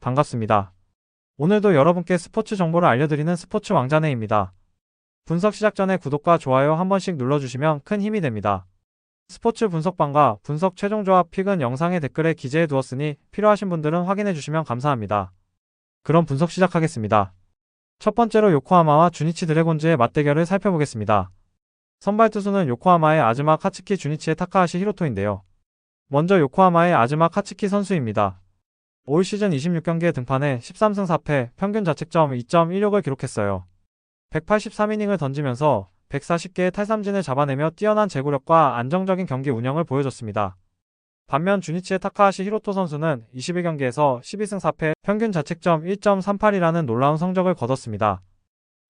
반갑습니다. 오늘도 여러분께 스포츠 정보를 알려드리는 스포츠 왕자네입니다. 분석 시작 전에 구독과 좋아요 한 번씩 눌러주시면 큰 힘이 됩니다. 스포츠 분석방과 분석 최종 조합 픽은 영상의 댓글에 기재해 두었으니 필요하신 분들은 확인해 주시면 감사합니다. 그럼 분석 시작하겠습니다. 첫 번째로 요코하마와 주니치 드래곤즈의 맞대결을 살펴보겠습니다. 선발 투수는 요코하마의 아즈마 카츠키 주니치의 타카하시 히로토인데요. 먼저 요코하마의 아즈마 카츠키 선수입니다. 올 시즌 26경기에 등판해 13승 4패, 평균 자책점 2.16을 기록했어요. 183이닝을 던지면서 140개의 탈삼진을 잡아내며 뛰어난 제구력과 안정적인 경기 운영을 보여줬습니다. 반면 주니치의 타카하시 히로토 선수는 21경기에서 12승 4패, 평균 자책점 1.38이라는 놀라운 성적을 거뒀습니다.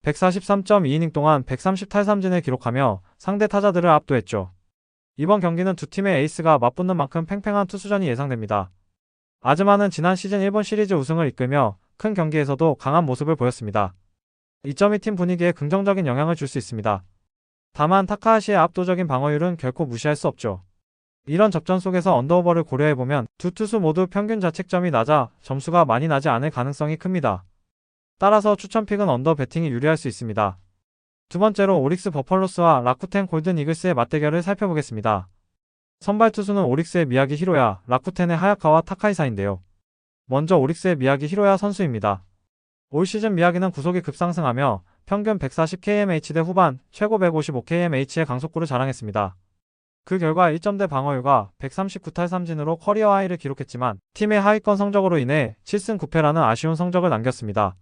143.2이닝 동안 130탈삼진을 기록하며 상대 타자들을 압도했죠. 이번 경기는 두 팀의 에이스가 맞붙는 만큼 팽팽한 투수전이 예상됩니다. 아즈마는 지난 시즌 일본 시리즈 우승을 이끌며 큰 경기에서도 강한 모습을 보였습니다. 이 점이 팀 분위기에 긍정적인 영향을 줄 수 있습니다. 다만 타카하시의 압도적인 방어율은 결코 무시할 수 없죠. 이런 접전 속에서 언더오버를 고려해보면 두 투수 모두 평균 자책점이 낮아 점수가 많이 나지 않을 가능성이 큽니다. 따라서 추천픽은 언더 배팅이 유리할 수 있습니다. 두 번째로 오릭스 버펄로스와 라쿠텐 골든 이글스의 맞대결을 살펴보겠습니다. 선발 투수는 오릭스의 미야기 히로야, 라쿠텐의 하야카와 타카이사인데요. 먼저 오릭스의 미야기 히로야 선수입니다. 올 시즌 미야기는 구속이 급상승하며 평균 140kmh 대 후반, 최고 155kmh의 강속구를 자랑했습니다. 그 결과 1점대 방어율과 139탈삼진으로 커리어 하이를 기록했지만 팀의 하위권 성적으로 인해 7승 9패라는 아쉬운 성적을 남겼습니다.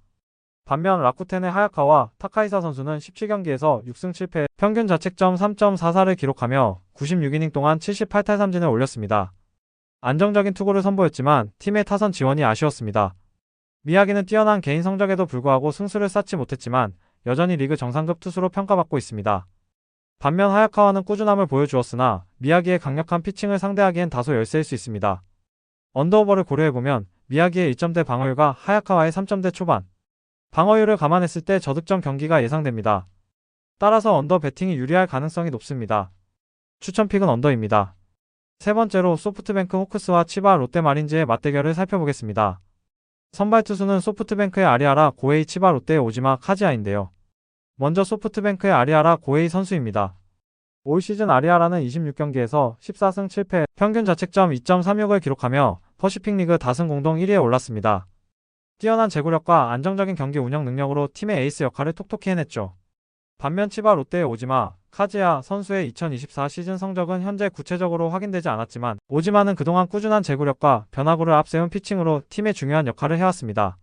반면 라쿠텐의 하야카와 타카이사 선수는 17경기에서 6승 7패, 평균 자책점 3.44를 기록하며 96이닝 동안 78탈삼진을 올렸습니다. 안정적인 투구를 선보였지만 팀의 타선 지원이 아쉬웠습니다. 미야기는 뛰어난 개인 성적에도 불구하고 승수를 쌓지 못했지만 여전히 리그 정상급 투수로 평가받고 있습니다. 반면 하야카와는 꾸준함을 보여주었으나 미야기의 강력한 피칭을 상대하기엔 다소 열세일 수 있습니다. 언더오버를 고려해보면 미야기의 1점대 방어율과 하야카와의 3점대 초반, 방어율을 감안했을 때 저득점 경기가 예상됩니다. 따라서 언더 배팅이 유리할 가능성이 높습니다. 추천픽은 언더입니다. 세 번째로 소프트뱅크 호크스와 치바 롯데마린즈의 맞대결을 살펴보겠습니다. 선발 투수는 소프트뱅크의 아리아라 고에이, 치바 롯데의 오지마 카지아인데요. 먼저 소프트뱅크의 아리아라 고에이 선수입니다. 올 시즌 아리아라는 26경기에서 14승 7패, 평균 자책점 2.36을 기록하며 퍼시픽 리그 다승 공동 1위에 올랐습니다. 뛰어난 제구력과 안정적인 경기 운영 능력으로 팀의 에이스 역할을 톡톡히 해냈죠. 반면 치바 롯데의 오지마, 카지야 선수의 2024 시즌 성적은 현재 구체적으로 확인되지 않았지만 오지마는 그동안 꾸준한 제구력과 변화구를 앞세운 피칭으로 팀의 중요한 역할을 해왔습니다.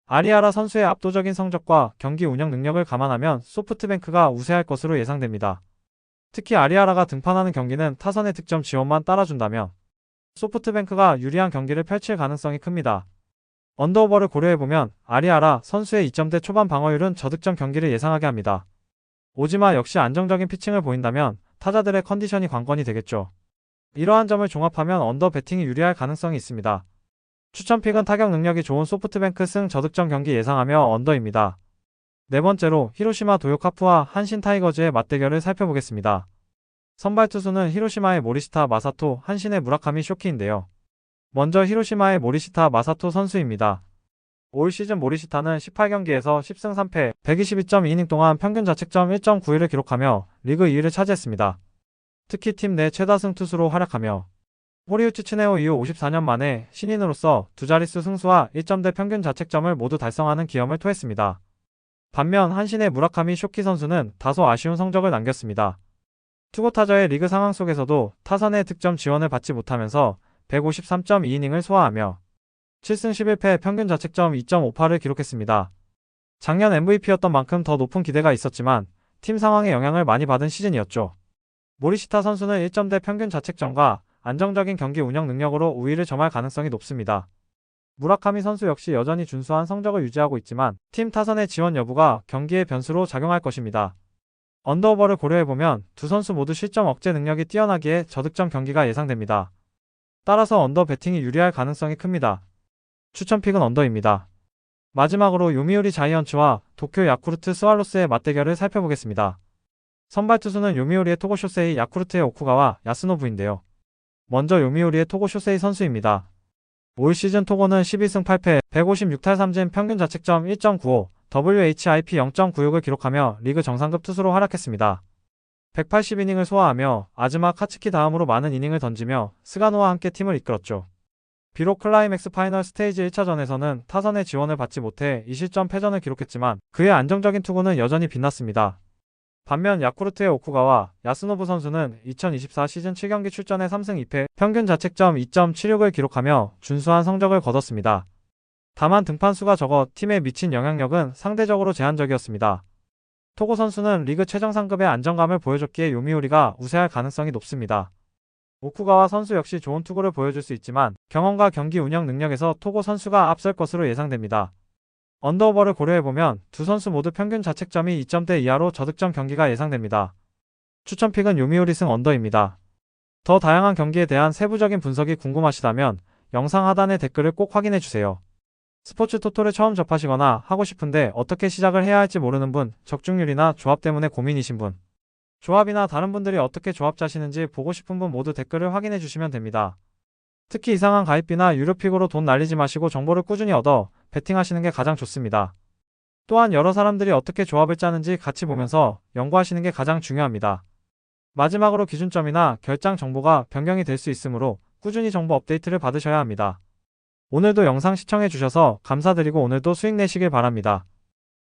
아리아라 선수의 압도적인 성적과 경기 운영 능력을 감안하면 소프트뱅크가 우세할 것으로 예상됩니다. 특히 아리아라가 등판하는 경기는 타선의 득점 지원만 따라준다면 소프트뱅크가 유리한 경기를 펼칠 가능성이 큽니다. 언더오버를 고려해보면 아리아라 선수의 2점대 초반 방어율은 저득점 경기를 예상하게 합니다. 오지마 역시 안정적인 피칭을 보인다면 타자들의 컨디션이 관건이 되겠죠. 이러한 점을 종합하면 언더 배팅이 유리할 가능성이 있습니다. 추천픽은 타격 능력이 좋은 소프트뱅크 승 저득점 경기 예상하며 언더입니다. 네 번째로 히로시마 도요카프와 한신 타이거즈의 맞대결을 살펴보겠습니다. 선발 투수는 히로시마의 모리시타 마사토, 한신의 무라카미 쇼키인데요. 먼저 히로시마의 모리시타 마사토 선수입니다. 올 시즌 모리시타는 18경기에서 10승 3패, 122.2이닝 동안 평균 자책점 1.91을 기록하며 리그 2위를 차지했습니다. 특히 팀 내 최다승 투수로 활약하며 호리우치 츠네오 이후 54년 만에 신인으로서 두 자릿수 승수와 1점대 평균 자책점을 모두 달성하는 기염을 토했습니다. 반면 한신의 무라카미 쇼키 선수는 다소 아쉬운 성적을 남겼습니다. 투고타자의 리그 상황 속에서도 타선의 득점 지원을 받지 못하면서 153.2이닝을 소화하며 7승 11패, 평균 자책점 2.58을 기록했습니다. 작년 MVP였던 만큼 더 높은 기대가 있었지만 팀 상황의 영향을 많이 받은 시즌이었죠. 모리시타 선수는 1점대 평균 자책점과 안정적인 경기 운영 능력으로 우위를 점할 가능성이 높습니다. 무라카미 선수 역시 여전히 준수한 성적을 유지하고 있지만 팀 타선의 지원 여부가 경기의 변수로 작용할 것입니다. 언더오버를 고려해보면 두 선수 모두 실점 억제 능력이 뛰어나기에 저득점 경기가 예상됩니다. 따라서 언더 배팅이 유리할 가능성이 큽니다. 추천픽은 언더입니다. 마지막으로 요미우리 자이언츠와 도쿄 야쿠르트 스왈로스의 맞대결을 살펴보겠습니다. 선발 투수는 요미우리의 토고 쇼세이, 야쿠르트의 오쿠가와 야스노부인데요. 먼저 요미우리의 토고 쇼세이 선수입니다. 올 시즌 토고는 12승 8패, 156탈 3진 평균 자책점 1.95, WHIP 0.96을 기록하며 리그 정상급 투수로 활약했습니다. 180이닝을 소화하며 아즈마 카츠키 다음으로 많은 이닝을 던지며 스가노와 함께 팀을 이끌었죠. 비록 클라이맥스 파이널 스테이지 1차전에서는 타선의 지원을 받지 못해 2실점 패전을 기록했지만 그의 안정적인 투구는 여전히 빛났습니다. 반면 야쿠르트의 오쿠가와 야스노부 선수는 2024 시즌 7경기 출전에 3승 2패, 평균 자책점 2.76을 기록하며 준수한 성적을 거뒀습니다. 다만 등판 수가 적어 팀에 미친 영향력은 상대적으로 제한적이었습니다. 토고 선수는 리그 최정상급의 안정감을 보여줬기에 요미우리가 우세할 가능성이 높습니다. 오쿠가와 선수 역시 좋은 투구를 보여줄 수 있지만 경험과 경기 운영 능력에서 토고 선수가 앞설 것으로 예상됩니다. 언더오버를 고려해보면 두 선수 모두 평균 자책점이 2점대 이하로 저득점 경기가 예상됩니다. 추천픽은 요미우리 승 언더입니다. 더 다양한 경기에 대한 세부적인 분석이 궁금하시다면 영상 하단의 댓글을 꼭 확인해주세요. 스포츠 토토를 처음 접하시거나 하고 싶은데 어떻게 시작을 해야 할지 모르는 분, 적중률이나 조합 때문에 고민이신 분, 조합이나 다른 분들이 어떻게 조합 짜시는지 보고 싶은 분 모두 댓글을 확인해 주시면 됩니다. 특히 이상한 가입비나 유료픽으로 돈 날리지 마시고 정보를 꾸준히 얻어 베팅하시는 게 가장 좋습니다. 또한 여러 사람들이 어떻게 조합을 짜는지 같이 보면서 연구하시는 게 가장 중요합니다. 마지막으로 기준점이나 결장 정보가 변경이 될 수 있으므로 꾸준히 정보 업데이트를 받으셔야 합니다. 오늘도 영상 시청해 주셔서 감사드리고 오늘도 수익 내시길 바랍니다.